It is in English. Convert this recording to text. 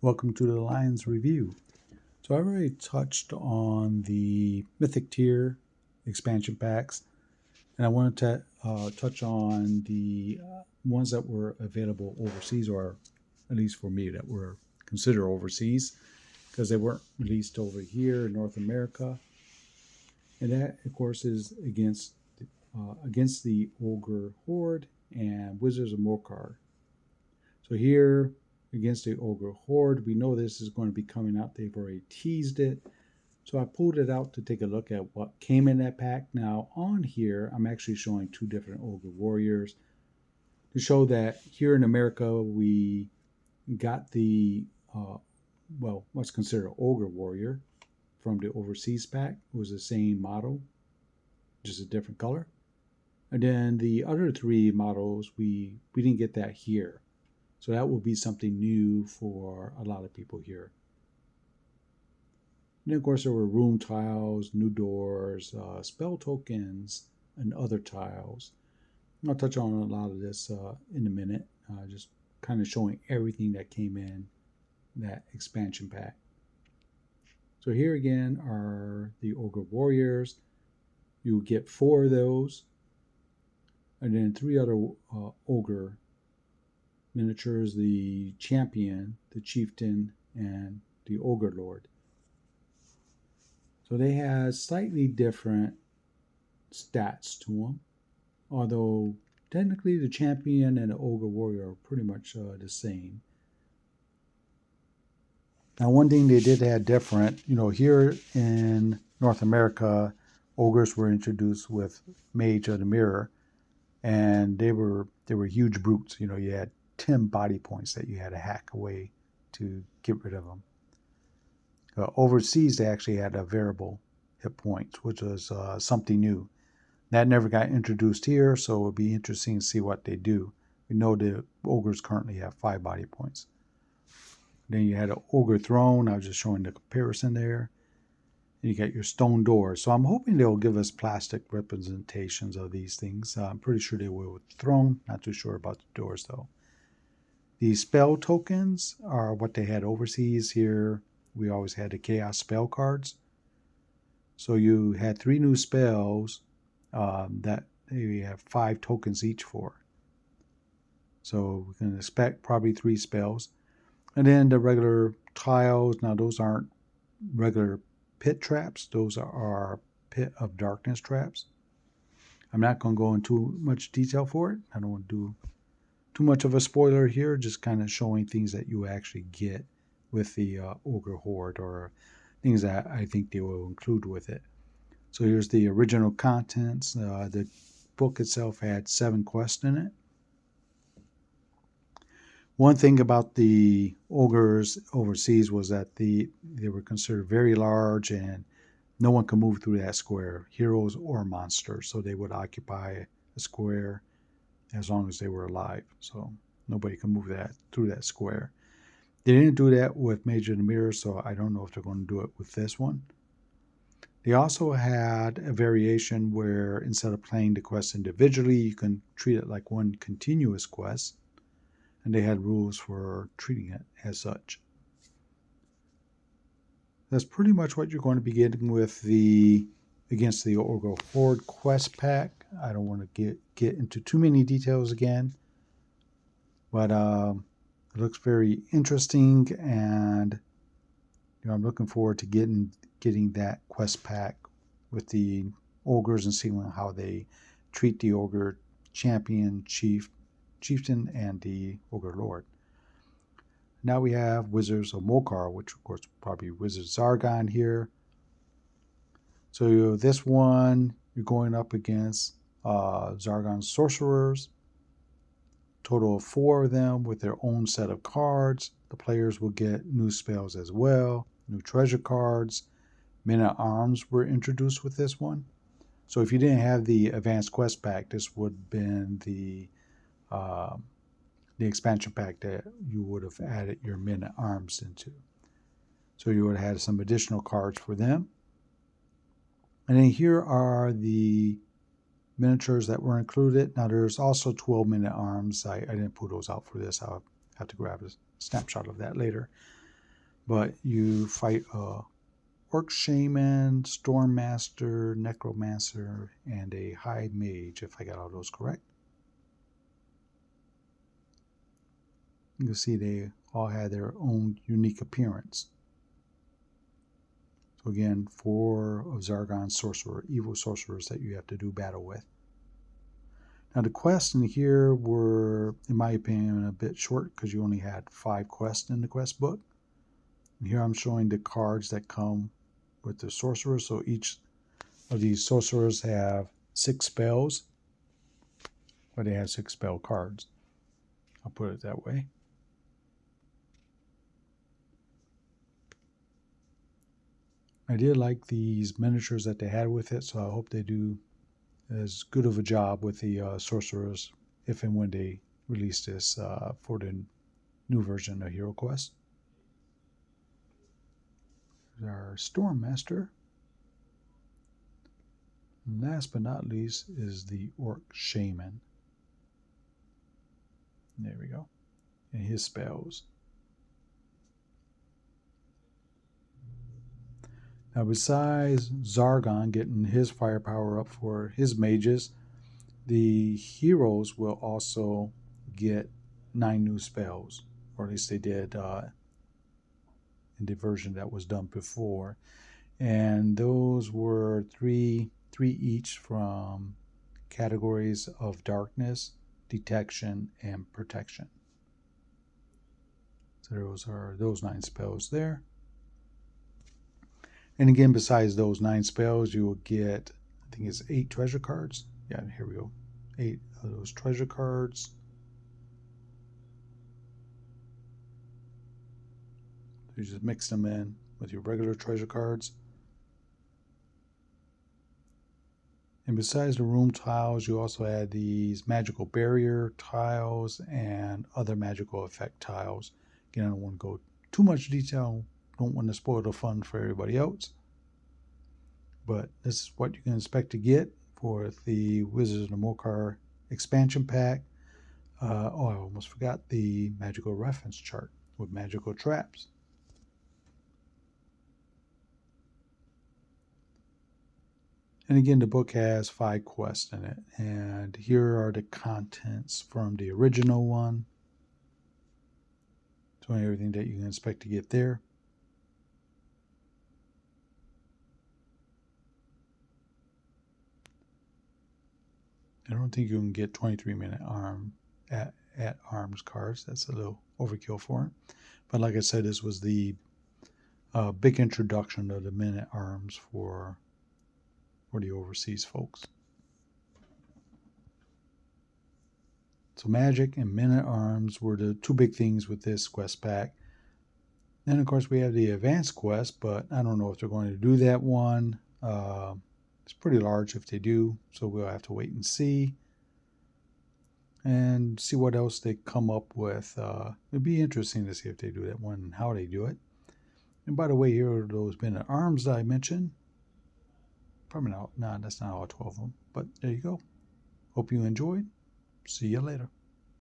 Welcome to the Lions Review. So I already touched on the Mythic Tier expansion packs, and I wanted to touch on the ones that were available overseas, or at least for me, that were considered overseas, because they weren't released over here in North America. And that, of course, is against the Ogre Horde and Wizards of Morcar. So here, against the Ogre Horde, we know this is going to be coming out. They've already teased it. So I pulled it out to take a look at what came in that pack. Now on here, I'm actually showing two different Ogre Warriors to show that here in America, we got the, what's considered Ogre Warrior from the overseas pack. It was the same model, just a different color. And then the other three models, we didn't get that here. So that will be something new for a lot of people here. And then, of course, there were room tiles, new doors, spell tokens, and other tiles. I'll touch on a lot of this in a minute, just kind of showing everything that came in that expansion pack. So here again are the Ogre Warriors. You get 4 of those, and then 3 other Ogre miniatures: the Champion, the Chieftain, and the Ogre Lord. So they have slightly different stats to them, although technically the Champion and the Ogre Warrior are pretty much the same. Now, one thing they did have different, here in North America, ogres were introduced with Mage of the Mirror, and they were huge brutes. You had 10 body points that you had to hack away to get rid of them. Overseas, they actually had a variable hit points, which was something new. That never got introduced here, so it would be interesting to see what they do. We know the ogres currently have 5 body points. Then you had an Ogre Throne. I was just showing the comparison there. And you got your stone doors. So I'm hoping they'll give us plastic representations of these things. I'm pretty sure they will with the throne. Not too sure about the doors, though. The spell tokens are what they had overseas. Here, we always had the Chaos spell cards. So you had 3 new spells that you have 5 tokens each for. So we can expect probably 3 spells. And then the regular tiles. Now, those aren't regular pit traps. Those are pit of darkness traps. I'm not going to go into much detail for it. I don't want to do too much of a spoiler here, just kind of showing things that you actually get with the Ogre Horde, or things that I think they will include with it. So here's the original contents. The book itself had 7 quests in it. One thing about the ogres overseas was that they were considered very large, and no one could move through that square, heroes or monsters. So they would occupy a square as long as they were alive. So nobody can move through that square. They didn't do that with Mage of the Mirror, so I don't know if they're going to do it with this one. They also had a variation where instead of playing the quest individually, you can treat it like one continuous quest. And they had rules for treating it as such. That's pretty much what you're going to be getting with the against the Ogre Horde quest pack. I don't want to get into too many details again, but it looks very interesting, and I'm looking forward to getting that quest pack with the ogres and seeing how they treat the ogre champion, chieftain, and the Ogre Lord. Now we have Wizards of Morcar, which of course probably Wizards of Zargon here. So this one, you're going up against Zargon sorcerers. Total of 4 of them with their own set of cards. The players will get new spells as well, new treasure cards. Men at Arms were introduced with this one. So if you didn't have the Advanced Quest pack, this would have been the expansion pack that you would have added your Men at Arms into. So you would have had some additional cards for them. And then here are the miniatures that were included. Now there's also 12 Men at Arms. I didn't pull those out for this. I'll have to grab a snapshot of that later. But you fight a Orc Shaman, Storm Master, Necromancer, and a High Mage, if I got all those correct. You can see they all had their own unique appearance. So again, 4 of Zargon Sorcerer, evil sorcerers that you have to do battle with. Now the quests in here were, in my opinion, a bit short because you only had 5 quests in the quest book. And here I'm showing the cards that come with the sorcerers. So each of these sorcerers have 6 spells, but they have 6 spell cards. I'll put it that way. I did like these miniatures that they had with it, so I hope they do as good of a job with the sorcerers if and when they release this for the new version of Heroquest. There's our Storm Master. And last but not least is the Orc Shaman. There we go. And his spells. Now besides Zargon getting his firepower up for his mages, the heroes will also get 9 new spells, or at least they did in the version that was done before. And those were three each from categories of darkness, detection, and protection. So those are those 9 spells there. And again, besides those 9 spells, you will get, I think it's 8 treasure cards. Yeah, here we go. 8 of those treasure cards. You just mix them in with your regular treasure cards. And besides the room tiles, you also add these magical barrier tiles and other magical effect tiles. Again, I don't want to go too much detail. Don't want to spoil the fun for everybody else. But this is what you can expect to get for the Wizards of Morcar expansion pack. I almost forgot the magical reference chart with magical traps. And again, the book has 5 quests in it. And here are the contents from the original one. So everything that you can expect to get there. I don't think you can get 23-minute arm at arms cards. That's a little overkill for it. But like I said, this was the big introduction of the minute arms for the overseas folks. So magic and minute arms were the 2 big things with this quest pack. Then of course we have the advanced quest, but I don't know if they're going to do that one. It's pretty large if they do, so we'll have to wait and see what else they come up with. It'd be interesting to see if they do that one and how they do it. And by the way, here are those minute arms that I mentioned. Probably not. No, that's not all 12 of them. But there you go. Hope you enjoyed. See you later.